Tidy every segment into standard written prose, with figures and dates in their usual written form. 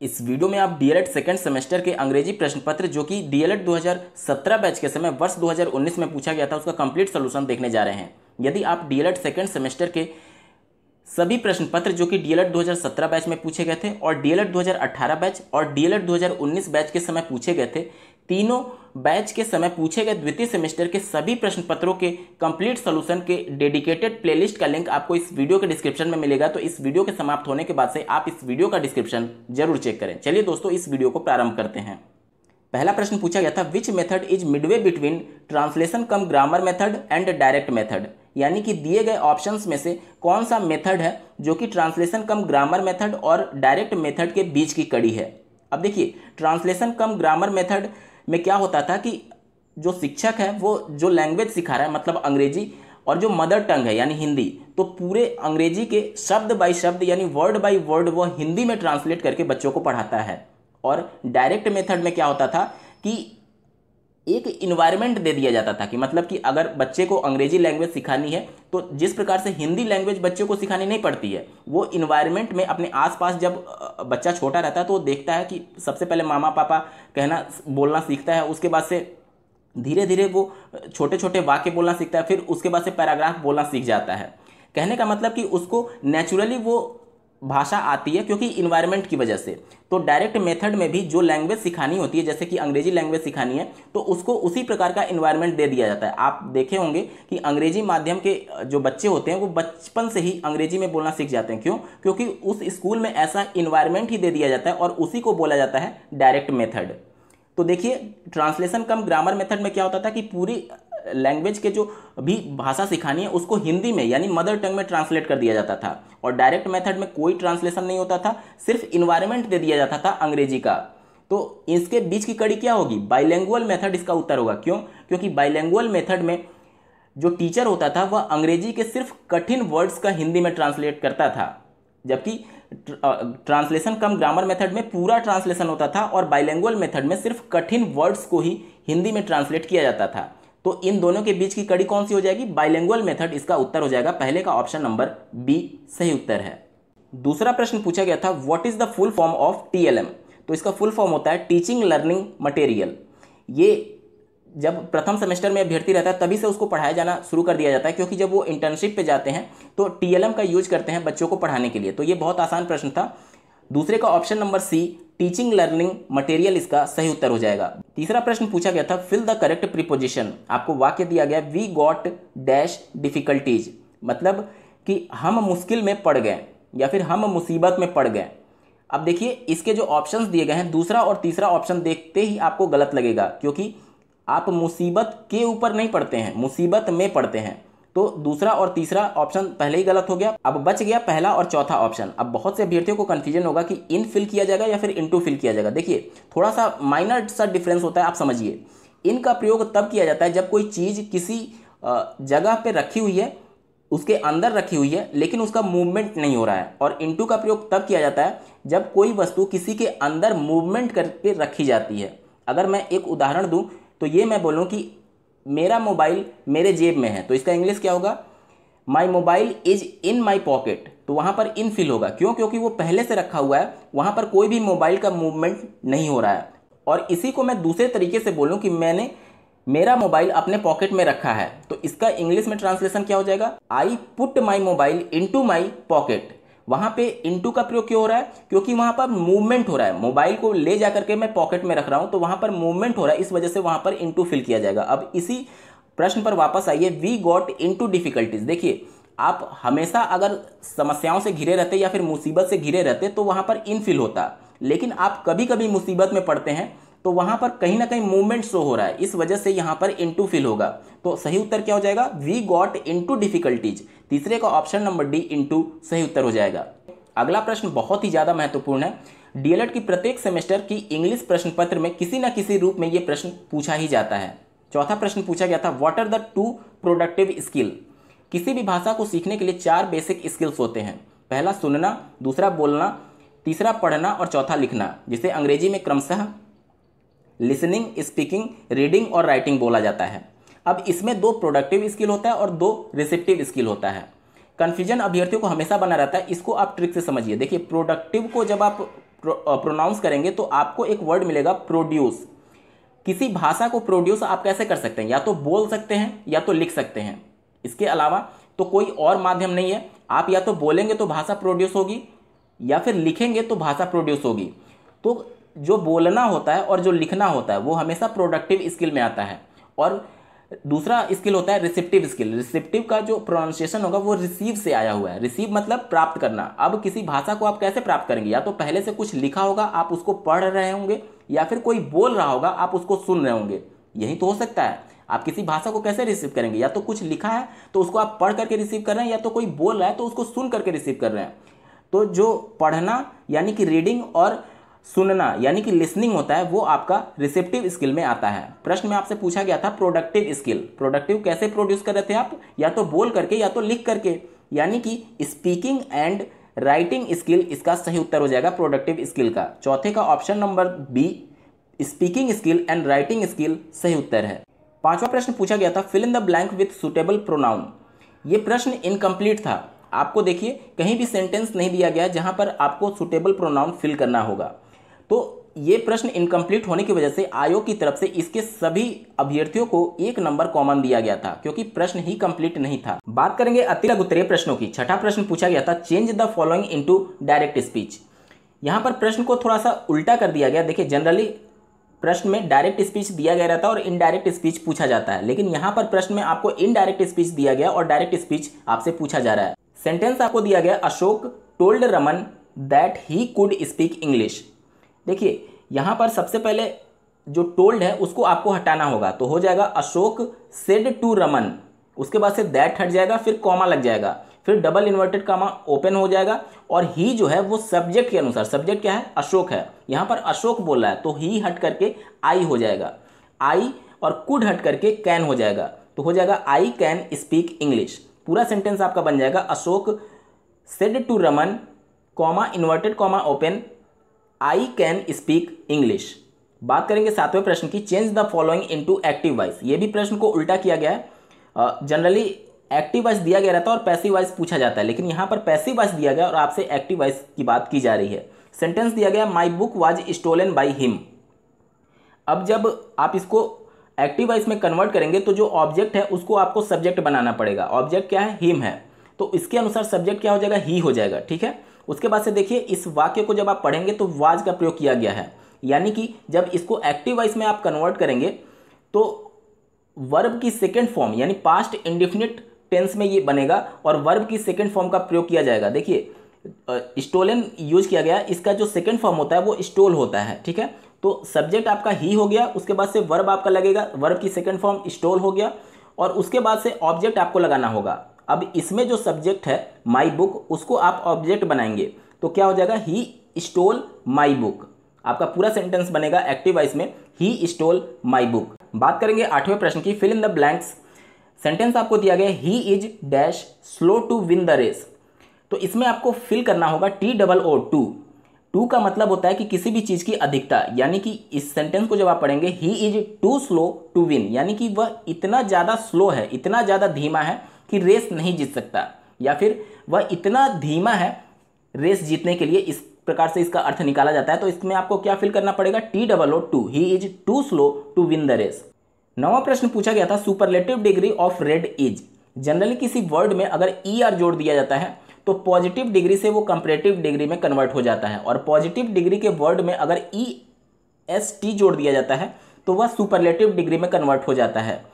इस वीडियो में आप डीएलएड सेकंड सेमेस्टर के अंग्रेजी प्रश्न पत्र जो कि डीएलएड 2017 बैच के समय वर्ष 2019 में पूछा गया था उसका कंप्लीट सोल्यूशन देखने जा रहे हैं। यदि आप डीएलएड सेकंड सेमेस्टर के सभी प्रश्न पत्र जो कि डीएलएड 2017 बैच में पूछे गए थे और डीएलएड 2018 बैच और डीएलएड 2019 बैच के समय पूछे गए थे, तीनों बैच के समय पूछे गए द्वितीय सेमेस्टर के सभी प्रश्न पत्रों के कंप्लीट सॉल्यूशन के डेडिकेटेड प्लेलिस्ट का लिंक आपको इस वीडियो के डिस्क्रिप्शन में मिलेगा। तो इस वीडियो के समाप्त होने के बाद से आप इस वीडियो का डिस्क्रिप्शन जरूर चेक करें। चलिए दोस्तों, इस वीडियो को प्रारंभ करते हैं। पहला प्रश्न पूछा गया था, which method is Midway between translation come grammar method and direct method, यानी कि दिए गए ऑप्शंस में से कौन सा मेथड है जो कि ट्रांसलेशन कम ग्रामर मेथड और डायरेक्ट मेथड के बीच की कड़ी है। अब देखिए, ट्रांसलेशन कम ग्रामर मेथड में क्या होता था कि जो शिक्षक है वो जो लैंग्वेज सिखा रहा है, मतलब अंग्रेजी, और जो मदर टंग है यानी हिंदी, तो पूरे अंग्रेजी के शब्द बाय शब्द यानी वर्ड बाय वर्ड वो हिंदी में ट्रांसलेट करके बच्चों को पढ़ाता है। और डायरेक्ट मेथड में क्या होता था कि एक इन्वायरमेंट दे दिया जाता था कि मतलब कि अगर बच्चे को अंग्रेजी लैंग्वेज सिखानी है तो जिस प्रकार से हिंदी लैंग्वेज बच्चे को सिखानी नहीं पड़ती है, वो इन्वायरमेंट में अपने आसपास जब बच्चा छोटा रहता है तो वो देखता है कि सबसे पहले मामा पापा कहना बोलना सीखता है, उसके बाद से धीरे धीरे वो छोटे छोटे वाक्य बोलना सीखता है, फिर उसके बाद से पैराग्राफ बोलना सीख जाता है। कहने का मतलब कि उसको नेचुरली वो भाषा आती है क्योंकि इन्वायरमेंट की वजह से। तो डायरेक्ट मेथड में भी जो लैंग्वेज सिखानी होती है, जैसे कि अंग्रेजी लैंग्वेज सिखानी है, तो उसको उसी प्रकार का इन्वायरमेंट दे दिया जाता है। आप देखे होंगे कि अंग्रेजी माध्यम के जो बच्चे होते हैं वो बचपन से ही अंग्रेजी में बोलना सीख जाते हैं। क्यों? क्योंकि उस स्कूल में ऐसा इन्वायरमेंट ही दे दिया जाता है और उसी को बोला जाता है डायरेक्ट मेथड। तो देखिए, ट्रांसलेशन कम ग्रामर मेथड में क्या होता था कि पूरी लैंग्वेज के जो भी भाषा सिखानी है उसको हिंदी में यानी मदर टंग में ट्रांसलेट कर दिया जाता था। और डायरेक्ट मेथड में कोई ट्रांसलेशन नहीं होता था, सिर्फ इन्वायरमेंट दे दिया जाता था अंग्रेजी का। तो इसके बीच की कड़ी क्या होगी? बाइलिंगुअल मेथड इसका उत्तर होगा। क्यों? क्योंकि बाइलिंगुअल मेथड में जो टीचर होता था वह अंग्रेजी के सिर्फ कठिन वर्ड्स का हिंदी में ट्रांसलेट करता था, जबकि ट्रांसलेशन कम ग्रामर मेथड में पूरा ट्रांसलेशन होता था और बाइलिंगुअल मेथड में सिर्फ कठिन वर्ड्स को ही हिंदी में ट्रांसलेट किया जाता था। तो इन दोनों के बीच की कड़ी कौन सी हो जाएगी? बाइलिंगुअल मेथड इसका उत्तर हो जाएगा। पहले का ऑप्शन नंबर बी सही उत्तर है। दूसरा प्रश्न पूछा गया था, what is the full form of TLM? तो इसका फुल फॉर्म होता है टीचिंग लर्निंग मटेरियल। ये जब प्रथम सेमेस्टर में अभ्यर्थी रहता है तभी से उसको पढ़ाया जाना शुरू कर दिया जाता है, क्योंकि जब वो इंटर्नशिप पे जाते हैं तो टीएलएम का यूज करते हैं बच्चों को पढ़ाने के लिए। तो ये बहुत आसान प्रश्न था। दूसरे का option number C teaching learning material इसका सही उत्तर हो जाएगा। तीसरा प्रश्न पूछा गया था, फिल द करेक्ट प्रीपोजिशन। आपको वाक्य दिया गया, वी गॉट डैश डिफिकल्टीज, मतलब कि हम मुश्किल में पड़ गए या फिर हम मुसीबत में पड़ गए। अब देखिए, इसके जो ऑप्शंस दिए गए हैं, दूसरा और तीसरा ऑप्शन देखते ही आपको गलत लगेगा, क्योंकि आप मुसीबत के ऊपर नहीं पढ़ते हैं, मुसीबत में पढ़ते हैं। तो दूसरा और तीसरा ऑप्शन पहले ही गलत हो गया। अब बच गया पहला और चौथा ऑप्शन। अब बहुत से अभ्यर्थियों को कंफ्यूजन होगा कि इन फिल किया जाएगा या फिर इनटू फिल किया जाएगा। देखिए, थोड़ा सा माइनर सा डिफरेंस होता है, आप समझिए। इन का प्रयोग तब किया जाता है जब कोई चीज़ किसी जगह पे रखी हुई है, उसके अंदर रखी हुई है, लेकिन उसका मूवमेंट नहीं हो रहा है। और इनटू का प्रयोग तब किया जाता है जब कोई वस्तु किसी के अंदर मूवमेंट करके रखी जाती है। अगर मैं एक उदाहरण दूं तो ये मैं बोलूं कि मेरा मोबाइल मेरे जेब में है, तो इसका इंग्लिश क्या होगा? My mobile is in my pocket. तो वहां पर इन फिल होगा। क्यों? क्योंकि वो पहले से रखा हुआ है, वहां पर कोई भी मोबाइल का मूवमेंट नहीं हो रहा है। और इसी को मैं दूसरे तरीके से बोलूं कि मैंने मेरा मोबाइल अपने पॉकेट में रखा है, तो इसका इंग्लिश में ट्रांसलेशन क्या हो जाएगा? I put my mobile into my pocket. वहां पे इनटू का प्रयोग क्यों हो रहा है? क्योंकि वहां पर मूवमेंट हो रहा है। मोबाइल को ले जाकर के मैं पॉकेट में रख रहा हूं, तो वहां पर मूवमेंट हो रहा है, इस वजह से वहां पर इनटू फिल किया जाएगा। अब इसी प्रश्न पर वापस आइए, वी गॉट इनटू डिफिकल्टीज। देखिए, आप हमेशा अगर समस्याओं से घिरे रहते या फिर मुसीबत से घिरे रहते तो वहां पर इन फिल होता, लेकिन आप कभी कभी मुसीबत में पड़ते हैं तो वहां पर कहीं ना कहीं मूवमेंट शो हो रहा है, इस वजह से यहां पर इनटू फिल होगा। तो सही उत्तर क्या हो जाएगा? We got into difficulties. तीसरे का ऑप्शन नंबर डी इनटू सही उत्तर हो जाएगा। अगला प्रश्न बहुत ही ज्यादा महत्वपूर्ण है। डीएलएड की प्रत्येक सेमेस्टर की इंग्लिश प्रश्न पत्र में किसी न किसी रूप में यह प्रश्न पूछा ही जाता है। चौथा प्रश्न पूछा गया था, what are the 2 productive skill? किसी भी भाषा को सीखने के लिए 4 बेसिक स्किल्स होते हैं। पहला सुनना, दूसरा बोलना, तीसरा पढ़ना और चौथा लिखना, जिसे अंग्रेजी में क्रमशः लिसनिंग, स्पीकिंग, रीडिंग और राइटिंग बोला जाता है। अब इसमें 2 प्रोडक्टिव स्किल होता है और 2 रिसेप्टिव स्किल होता है। कंफ्यूजन अभ्यर्थियों को हमेशा बना रहता है, इसको आप ट्रिक से समझिए। देखिए, प्रोडक्टिव को जब आप प्रोनाउंस करेंगे तो आपको एक वर्ड मिलेगा प्रोड्यूस। किसी भाषा को प्रोड्यूस आप कैसे कर सकते हैं, या तो बोल सकते हैं या तो लिख सकते हैं, इसके अलावा तो कोई और माध्यम नहीं है। आप या तो बोलेंगे तो भाषा प्रोड्यूस होगी या फिर लिखेंगे तो भाषा प्रोड्यूस होगी। तो जो बोलना होता है और जो लिखना होता है वो हमेशा प्रोडक्टिव स्किल में आता है। और दूसरा स्किल होता है रिसेप्टिव स्किल। रिसेप्टिव का जो प्रोनाउंसिएशन होगा वो रिसीव से आया हुआ है। रिसीव मतलब प्राप्त करना। अब किसी भाषा को आप कैसे प्राप्त करेंगे, या तो पहले से कुछ लिखा होगा आप उसको पढ़ रहे होंगे, या फिर कोई बोल रहा होगा आप उसको सुन रहे होंगे, यही तो हो सकता है। आप किसी भाषा को कैसे रिसीव करेंगे, या तो कुछ लिखा है तो उसको आप पढ़ करके रिसीव कर रहे हैं, या तो कोई बोल रहा है तो उसको सुन करके रिसीव कर रहे हैं। तो जो पढ़ना यानी कि रीडिंग और सुनना यानी कि लिसनिंग होता है वो आपका रिसेप्टिव स्किल में आता है। प्रश्न में आपसे पूछा गया था प्रोडक्टिव स्किल। प्रोडक्टिव कैसे प्रोड्यूस कर रहे थे आप, या तो बोल करके या तो लिख करके, यानी कि स्पीकिंग एंड राइटिंग स्किल इसका सही उत्तर हो जाएगा प्रोडक्टिव स्किल का। चौथे का option number B speaking skill and writing skill सही उत्तर है। पांचवा प्रश्न पूछा गया था fill in the blank with suitable pronoun. ये प्रश्न इनकम्प्लीट था। आपको देखिए कहीं भी सेंटेंस नहीं दिया गया जहां पर आपको सुटेबल प्रोनाउन फिल करना होगा। तो ये प्रश्न इनकम्प्लीट होने की वजह से आयोग की तरफ से इसके सभी अभ्यर्थियों को 1 नंबर कॉमन दिया गया था, क्योंकि प्रश्न ही कंप्लीट नहीं था। बात करेंगे अति लघु उत्तरीय प्रश्नों की। छठा प्रश्न पूछा गया था change the following into direct speech. यहां पर प्रश्न को थोड़ा सा उल्टा कर दिया गया। देखिए जनरली प्रश्न में डायरेक्ट स्पीच दिया गया रहता है और इनडायरेक्ट स्पीच पूछा जाता है, लेकिन यहां पर प्रश्न में आपको इनडायरेक्ट स्पीच दिया गया और डायरेक्ट स्पीच आपसे पूछा जा रहा है। सेंटेंस आपको दिया गया Ashok told Raman that he could speak English. देखिए यहां पर सबसे पहले जो टोल्ड है उसको आपको हटाना होगा, तो हो जाएगा अशोक सेड टू रमन, उसके बाद से दैट हट जाएगा, फिर कॉमा लग जाएगा, फिर डबल इन्वर्टेड कॉमा ओपन हो जाएगा, और ही जो है वो सब्जेक्ट के अनुसार, सब्जेक्ट क्या है अशोक है, यहां पर अशोक बोल रहा है तो ही हट करके आई हो जाएगा, आई और कुड हट करके कैन हो जाएगा, तो हो जाएगा आई कैन स्पीक इंग्लिश। पूरा सेंटेंस आपका बन जाएगा Ashok said to Raman comma inverted comma open I can speak English. बात करेंगे सातवें प्रश्न की change the following into active voice. ये भी प्रश्न को उल्टा किया गया है। जनरली एक्टिव वॉइस दिया गया रहता है और पैसिव वॉइस पूछा जाता है, लेकिन यहाँ पर पैसिव वॉइस दिया गया और आपसे एक्टिव वॉइस की बात की जा रही है। सेंटेंस दिया गया my book was stolen by him. अब जब आप इसको एक्टिव वॉइस में कन्वर्ट करेंगे तो जो ऑब्जेक्ट है उसको आपको सब्जेक्ट बनाना पड़ेगा। ऑब्जेक्ट क्या है, हिम है, तो इसके अनुसार सब्जेक्ट क्या हो जाएगा, ही हो जाएगा। ठीक है, उसके बाद से देखिए इस वाक्य को जब आप पढ़ेंगे तो वाज का प्रयोग किया गया है, यानी कि जब इसको एक्टिव वॉइस में आप कन्वर्ट करेंगे तो वर्ब की सेकंड फॉर्म यानी पास्ट इंडेफिनिट टेंस में ये बनेगा और वर्ब की सेकंड फॉर्म का प्रयोग किया जाएगा। देखिए स्टोलन यूज किया गया, इसका जो सेकंड फॉर्म होता है वो स्टोल होता है। ठीक है, तो सब्जेक्ट आपका ही हो गया, उसके बाद से वर्ब आपका लगेगा, वर्ब की सेकंड फॉर्म स्टोल हो गया, और उसके बाद से ऑब्जेक्ट आपको लगाना होगा। अब इसमें जो सब्जेक्ट है माई बुक उसको आप ऑब्जेक्ट बनाएंगे तो क्या हो जाएगा, ही स्टोल माई बुक। आपका पूरा सेंटेंस बनेगा एक्टिव वॉइस में ही स्टोल माई बुक। बात करेंगे आठवें प्रश्न की fill in the blanks. Sentence आपको दिया गया he is dash slow to win the race, तो इसमें आपको फिल करना होगा TOO टू। टू का मतलब होता है कि किसी भी चीज की अधिकता, यानी कि इस सेंटेंस को जब आप पढ़ेंगे he is too slow to win, यानी कि वह इतना ज्यादा स्लो है, इतना ज्यादा धीमा है कि रेस नहीं जीत सकता, या फिर वह इतना धीमा है रेस जीतने के लिए, इस प्रकार से इसका अर्थ निकाला जाता है। तो इसमें आपको क्या फिल करना पड़ेगा, TOO too, he is too slow to win the race. नवा प्रश्न पूछा गया था superlative degree of red is. Generally किसी वर्ड में अगर ER जोड़ दिया जाता है तो पॉजिटिव डिग्री से वो कंपैरेटिव डिग्री में कन्वर्ट हो जाता है, और पॉजिटिव डिग्री के वर्ड में अगर EST जोड़ दिया जाता है तो वह सुपरलेटिव डिग्री में कन्वर्ट हो जाता है।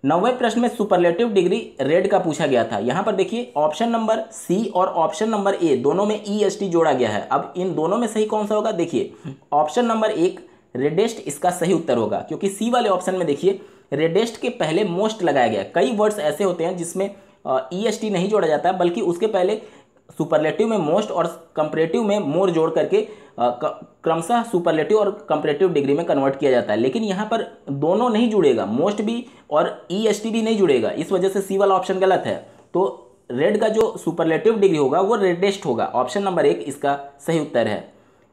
9वें प्रश्न में सुपरलेटिव डिग्री रेड का पूछा गया था। यहां पर देखिए ऑप्शन नंबर C और ऑप्शन नंबर A दोनों में EST जोड़ा गया है। अब इन दोनों में सही कौन सा होगा, देखिए ऑप्शन नंबर 1 रेडेस्ट इसका सही उत्तर होगा, क्योंकि C वाले ऑप्शन में देखिए रेडेस्ट के पहले मोस्ट लगाया गया। कई वर्ड्स ऐसे होते हैं जिसमें EST नहीं जोड़ा जाता है, बल्कि उसके पहले सुपरलेटिव में मोस्ट और कंपैरेटिव में मोर जोड़ करके क्रमशः सुपरलेटिव और कंपैरेटिव डिग्री में कन्वर्ट किया जाता है। लेकिन यहाँ पर दोनों नहीं जुड़ेगा, मोस्ट भी और EST भी नहीं जुड़ेगा, इस वजह से C वाला ऑप्शन गलत है। तो रेड का जो सुपरलेटिव डिग्री होगा वो रेडेस्ट होगा, ऑप्शन नंबर 1 इसका सही उत्तर है।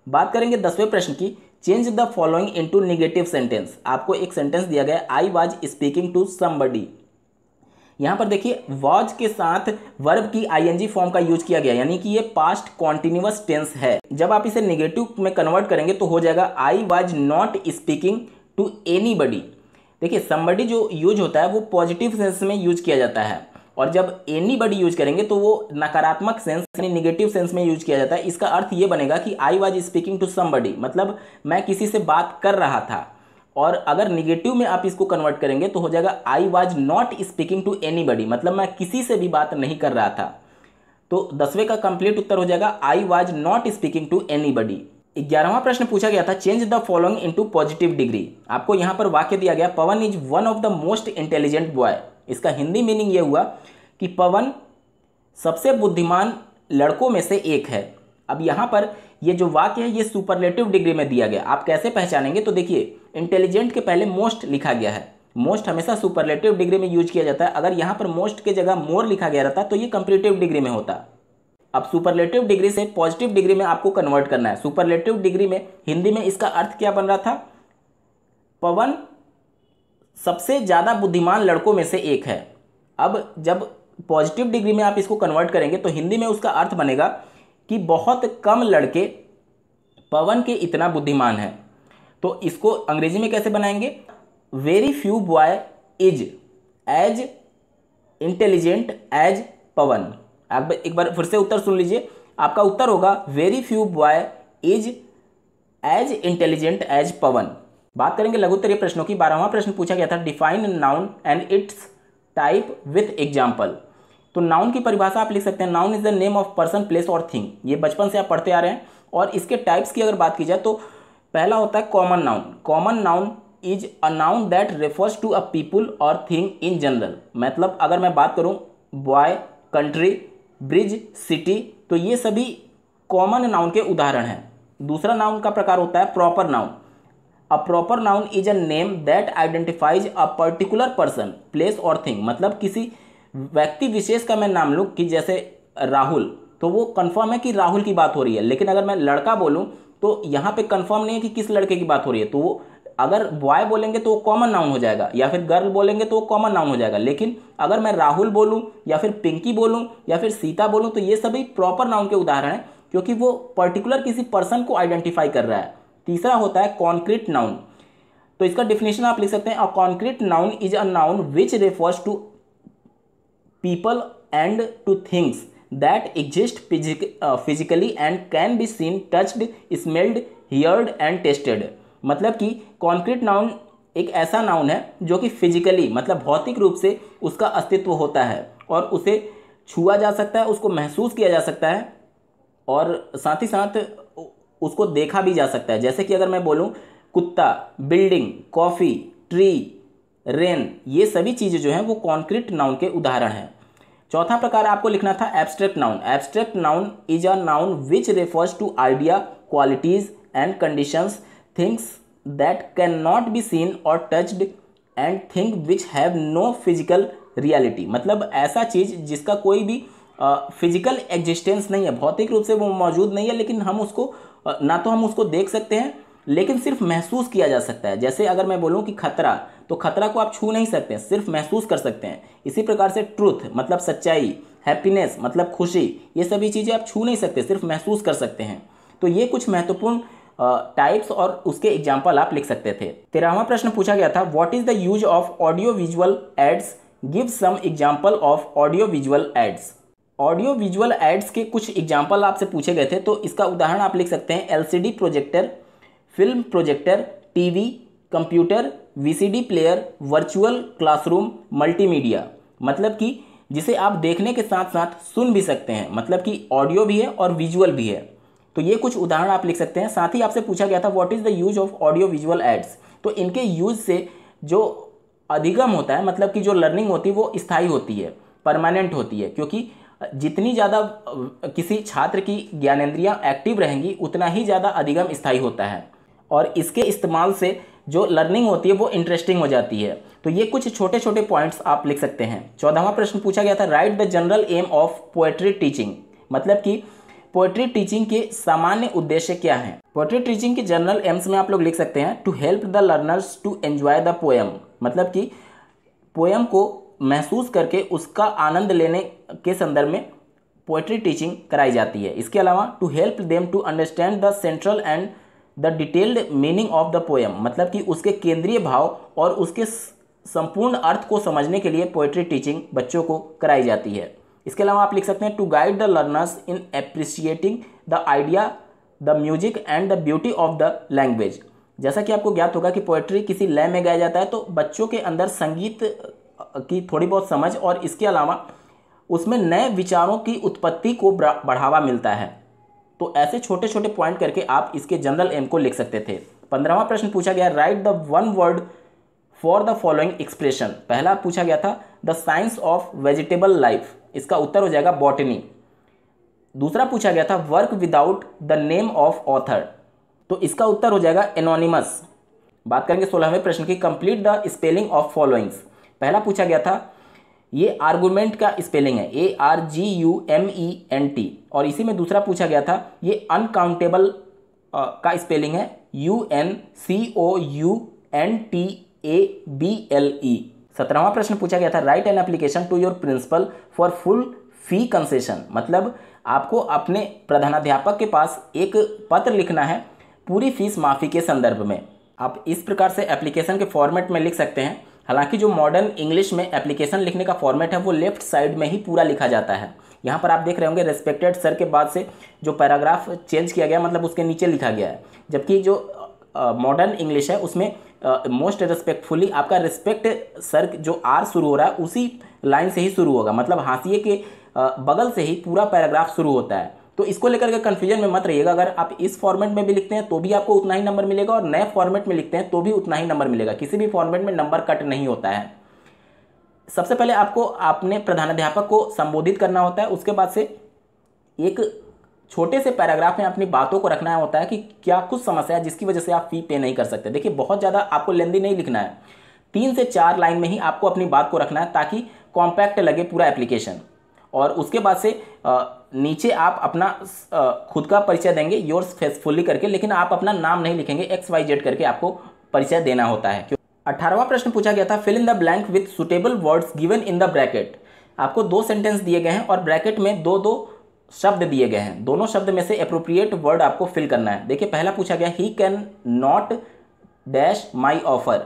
बात करेंगे 10वें प्रश्न की change the following into negative sentence. आपको एक सेंटेंस दिया गया I was speaking to somebody. यहाँ पर देखिए वॉज के साथ वर्ब की आईएनजी फॉर्म का यूज किया गया, यानी कि ये पास्ट कॉन्टिन्यूअस टेंस है। जब आप इसे नेगेटिव में कन्वर्ट करेंगे तो हो जाएगा I was not speaking to anybody. देखिए समबडी जो यूज होता है वो पॉजिटिव सेंस में यूज किया जाता है, और जब एनीबडी यूज करेंगे तो वो नकारात्मक सेंस यानी निगेटिव सेंस में यूज किया जाता है। इसका अर्थ ये बनेगा कि I was speaking to somebody, मतलब मैं किसी से बात कर रहा था। और अगर निगेटिव में आप इसको कन्वर्ट करेंगे तो हो जाएगा I was not speaking to anybody, मतलब मैं किसी से भी बात नहीं कर रहा था। तो 10वें का कंप्लीट उत्तर हो जाएगा I was not speaking to anybody. 11वां प्रश्न पूछा गया था change the following into positive degree. आपको यहां पर वाक्य दिया गया Pawan is one of the most intelligent boy. इसका हिंदी मीनिंग ये हुआ कि पवन सबसे बुद्धिमान लड़कों में से एक है। अब यहाँ पर ये जो वाक्य है ये सुपरलेटिव डिग्री में दिया गया। आप कैसे पहचानेंगे, तो देखिए इंटेलिजेंट के पहले मोस्ट लिखा गया है। मोस्ट हमेशा सुपरलेटिव डिग्री में यूज किया जाता है। अगर यहाँ पर मोस्ट के जगह मोर लिखा गया रहता तो ये कंपैरेटिव डिग्री में होता। अब सुपरलेटिव डिग्री से पॉजिटिव डिग्री में आपको कन्वर्ट करना है। सुपरलेटिव डिग्री में हिंदी में इसका अर्थ क्या बन रहा था, पवन सबसे ज़्यादा बुद्धिमान लड़कों में से एक है। अब जब पॉजिटिव डिग्री में आप इसको कन्वर्ट करेंगे तो हिंदी में उसका अर्थ बनेगा कि बहुत कम लड़के पवन के इतना बुद्धिमान है। तो इसको अंग्रेजी में कैसे बनाएंगे, very few boy is as intelligent as Pawan. आप एक बार फिर से उत्तर सुन लीजिए, आपका उत्तर होगा very few boy is as intelligent as Pawan. बात करेंगे लघुत्तरीय प्रश्नों की। 12वां प्रश्न पूछा गया था define noun and it's type with example. तो नाउन की परिभाषा आप लिख सकते हैं noun is the name of person place और थिंग। ये बचपन से आप पढ़ते आ रहे हैं। और इसके टाइप्स की अगर बात की जाए तो पहला होता है common noun. Common noun is a noun that refers to a people और थिंग इन जनरल। मतलब अगर मैं बात करूं बॉय, कंट्री, ब्रिज, सिटी, तो ये सभी कॉमन नाउन के उदाहरण हैं। दूसरा नाउन का प्रकार होता है proper noun. A proper noun is a name that identifies a particular person place और थिंग। मतलब किसी व्यक्ति विशेष का मैं नाम लूँ कि जैसे राहुल, तो वो कंफर्म है कि राहुल की बात हो रही है। लेकिन अगर मैं लड़का बोलूँ तो यहाँ पे कंफर्म नहीं है कि किस लड़के की बात हो रही है। तो वो अगर बॉय बोलेंगे तो वो कॉमन नाउन हो जाएगा, या फिर गर्ल बोलेंगे तो वो कॉमन नाउन हो जाएगा। लेकिन अगर मैं राहुल बोलूँ या फिर पिंकी बोलूँ या फिर सीता बोलूँ तो ये सभी प्रॉपर नाउन के उदाहरण हैं, क्योंकि वो पर्टिकुलर किसी पर्सन को आइडेंटिफाई कर रहा है। तीसरा होता है कॉन्क्रीट नाउन। तो इसका डिफिनेशन आप लिख सकते हैं a concrete noun is a noun which refers to people and to things that exist physically and can be seen, touched, smelled, heard and tasted। मतलब कि कॉन्क्रीट नाउन एक ऐसा नाउन है जो कि फिजिकली मतलब भौतिक रूप से उसका अस्तित्व होता है और उसे छुआ जा सकता है, उसको महसूस किया जा सकता है और साथ ही साथ उसको देखा भी जा सकता है। जैसे कि अगर मैं बोलूँ कुत्ता, बिल्डिंग, कॉफ़ी, ट्री, रेन, ये सभी चीज़ें जो हैं वो कॉन्क्रीट नाउन के उदाहरण हैं। चौथा प्रकार आपको लिखना था abstract noun. Abstract noun is a noun which refers to idea, qualities and conditions, things that can not be seen or touched and thing which have no physical reality. मतलब ऐसा चीज़ जिसका कोई भी फिजिकल एग्जिस्टेंस नहीं है, भौतिक रूप से वो मौजूद नहीं है, लेकिन हम उसको ना तो हम उसको देख सकते हैं लेकिन सिर्फ महसूस किया जा सकता है। जैसे अगर मैं बोलूं कि खतरा, तो खतरा को आप छू नहीं सकते, सिर्फ महसूस कर सकते हैं। इसी प्रकार से ट्रूथ मतलब सच्चाई, हैप्पीनेस मतलब खुशी, ये सभी चीज़ें आप छू नहीं सकते, सिर्फ महसूस कर सकते हैं। तो ये कुछ महत्वपूर्ण टाइप्स और उसके एग्जाम्पल आप लिख सकते थे। 13वां प्रश्न पूछा गया था what is the use of audio visual aids, give some example of audio visual aids. Audio visual aids के कुछ एग्जाम्पल आपसे पूछे गए थे, तो इसका उदाहरण आप लिख सकते हैं LCD projector, film projector, TV, computer, VCD player, virtual classroom, multimedia. मतलब कि जिसे आप देखने के साथ साथ सुन भी सकते हैं, मतलब कि ऑडियो भी है और विजुअल भी है। तो ये कुछ उदाहरण आप लिख सकते हैं। साथ ही आपसे पूछा गया था what is the use of audio visual ads. तो इनके यूज से जो अधिगम होता है, मतलब कि जो लर्निंग होती है वो स्थायी होती है, परमानेंट होती है, क्योंकि जितनी ज़्यादा किसी छात्र की ज्ञानेंद्रियां एक्टिव रहेंगी उतना ही ज़्यादा अधिगम स्थायी होता है और इसके इस्तेमाल से जो लर्निंग होती है वो इंटरेस्टिंग हो जाती है। तो ये कुछ छोटे छोटे पॉइंट्स आप लिख सकते हैं। 14वां प्रश्न पूछा गया था write the general aim of poetry teaching. मतलब कि पोएट्री टीचिंग के सामान्य उद्देश्य क्या हैं। पोएट्री टीचिंग के जनरल एम्स में आप लोग लिख सकते हैं to help the learners to enjoy the poem. मतलब कि पोएम को महसूस करके उसका आनंद लेने के संदर्भ में पोएट्री टीचिंग कराई जाती है। इसके अलावा to help them to understand the central and the detailed meaning of the poem, मतलब कि उसके केंद्रीय भाव और उसके संपूर्ण अर्थ को समझने के लिए पोएट्री टीचिंग बच्चों को कराई जाती है। इसके अलावा आप लिख सकते हैं to guide the learners in appreciating the idea, the music and the beauty of the language. जैसा कि आपको ज्ञात होगा कि पोएट्री किसी लय में गाया जाता है, तो बच्चों के अंदर संगीत की थोड़ी बहुत समझ और इसके अलावा उसमें नए विचारों की उत्पत्ति को बढ़ावा मिलता है। तो ऐसे छोटे छोटे पॉइंट करके आप इसके जनरल एम को लिख सकते थे। 15वां प्रश्न पूछा गया right the one word for the following expression. पहला पूछा गया था the science of vegetable life, इसका उत्तर हो जाएगा बॉटनी। दूसरा पूछा गया था work without the name of author, तो इसका उत्तर हो जाएगा एनोनिमस। बात करेंगे 16वें प्रश्न की complete the spelling of followings. पहला पूछा गया था ये आर्गुमेंट का स्पेलिंग है ARGUMENT, और इसी में दूसरा पूछा गया था ये अनकाउंटेबल का स्पेलिंग है UNCOUNTABLE। 17वां प्रश्न पूछा गया था write an application to your principal for full fee concession, मतलब आपको अपने प्रधानाध्यापक के पास एक पत्र लिखना है पूरी फीस माफ़ी के संदर्भ में। आप इस प्रकार से एप्लीकेशन के फॉर्मेट में लिख सकते हैं। हालांकि जो मॉडर्न इंग्लिश में एप्लीकेशन लिखने का फॉर्मेट है वो लेफ्ट साइड में ही पूरा लिखा जाता है। यहाँ पर आप देख रहे होंगे रेस्पेक्टेड सर के बाद से जो पैराग्राफ चेंज किया गया, मतलब उसके नीचे लिखा गया है, जबकि जो मॉडर्न इंग्लिश है उसमें मोस्ट रिस्पेक्टफुली आपका रिस्पेक्ट सर जो आर शुरू हो रहा है उसी लाइन से ही शुरू होगा, मतलब हाशिए के बगल से ही पूरा पैराग्राफ शुरू होता है। तो इसको लेकर के कन्फ्यूजन में मत रहिएगा। अगर आप इस फॉर्मेट में भी लिखते हैं तो भी आपको उतना ही नंबर मिलेगा और नए फॉर्मेट में लिखते हैं तो भी उतना ही नंबर मिलेगा। किसी भी फॉर्मेट में नंबर कट नहीं होता है। सबसे पहले आपको अपने प्रधानाध्यापक को संबोधित करना होता है, उसके बाद से एक छोटे से पैराग्राफ में अपनी बातों को रखना होता है कि क्या कुछ समस्या है जिसकी वजह से आप फी पे नहीं कर सकते। देखिए बहुत ज़्यादा आपको लेंदी नहीं लिखना है, 3 से 4 लाइन में ही आपको अपनी बात को रखना है ताकि कॉम्पैक्ट लगे पूरा एप्लीकेशन। और उसके बाद से नीचे आप अपना खुद का परिचय देंगे योर्स फेसफुली करके, लेकिन आप अपना नाम नहीं लिखेंगे, XYZ करके आपको परिचय देना होता है। 18वां प्रश्न पूछा गया था fill in the blank with suitable words given in the bracket. आपको 2 सेंटेंस दिए गए हैं और ब्रैकेट में 2-2 शब्द दिए गए हैं। दोनों शब्द में से एप्रोप्रिएट वर्ड आपको फिल करना है। देखिए पहला पूछा गया he can not dash my offer.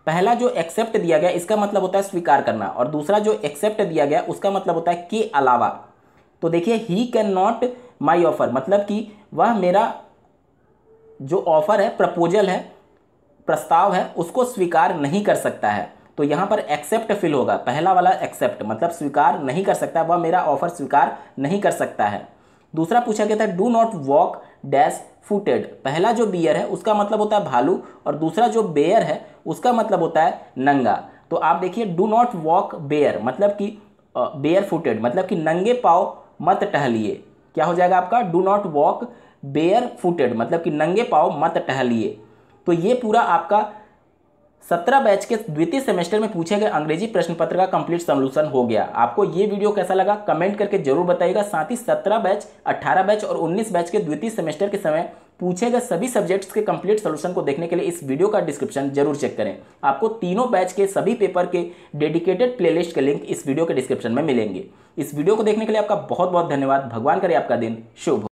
पहला जो एक्सेप्ट दिया गया इसका मतलब होता है स्वीकार करना, और दूसरा जो एक्सेप्ट दिया गया उसका मतलब होता है के अलावा। तो देखिए he can not my offer मतलब कि वह मेरा जो ऑफर है, प्रपोजल है, प्रस्ताव है, उसको स्वीकार नहीं कर सकता है। तो यहाँ पर एक्सेप्ट फिल होगा, पहला वाला एक्सेप्ट मतलब स्वीकार नहीं कर सकता, वह मेरा ऑफर स्वीकार नहीं कर सकता है। दूसरा पूछा गया था do not walk dash footed. पहला जो बियर है उसका मतलब होता है भालू, और दूसरा जो बेयर है उसका मतलब होता है नंगा। तो आप देखिए डू नॉट वॉक बेयर मतलब कि बेयर फुटेड मतलब कि नंगे पाँव मत टहलिए। क्या हो जाएगा आपका do not walk barefooted मतलब कि नंगे पाँव मत टहलिए। तो ये पूरा आपका 17 बैच के द्वितीय सेमेस्टर में पूछे गए अंग्रेजी प्रश्न पत्र का कंप्लीट सॉल्यूशन हो गया। आपको ये वीडियो कैसा लगा कमेंट करके जरूर बताइएगा। साथ ही 17 बैच, 18 बैच और 19 बैच के द्वितीय सेमेस्टर के समय पूछे गए सभी सब्जेक्ट्स के कंप्लीट सॉल्यूशन को देखने के लिए इस वीडियो का डिस्क्रिप्शन जरूर चेक करें। आपको तीनों बैच के सभी पेपर के डेडिकेटेड प्लेलिस्ट के लिंक इस वीडियो के डिस्क्रिप्शन में मिलेंगे। इस वीडियो को देखने के लिए आपका बहुत बहुत धन्यवाद। भगवान करे आपका दिन शुभ हो।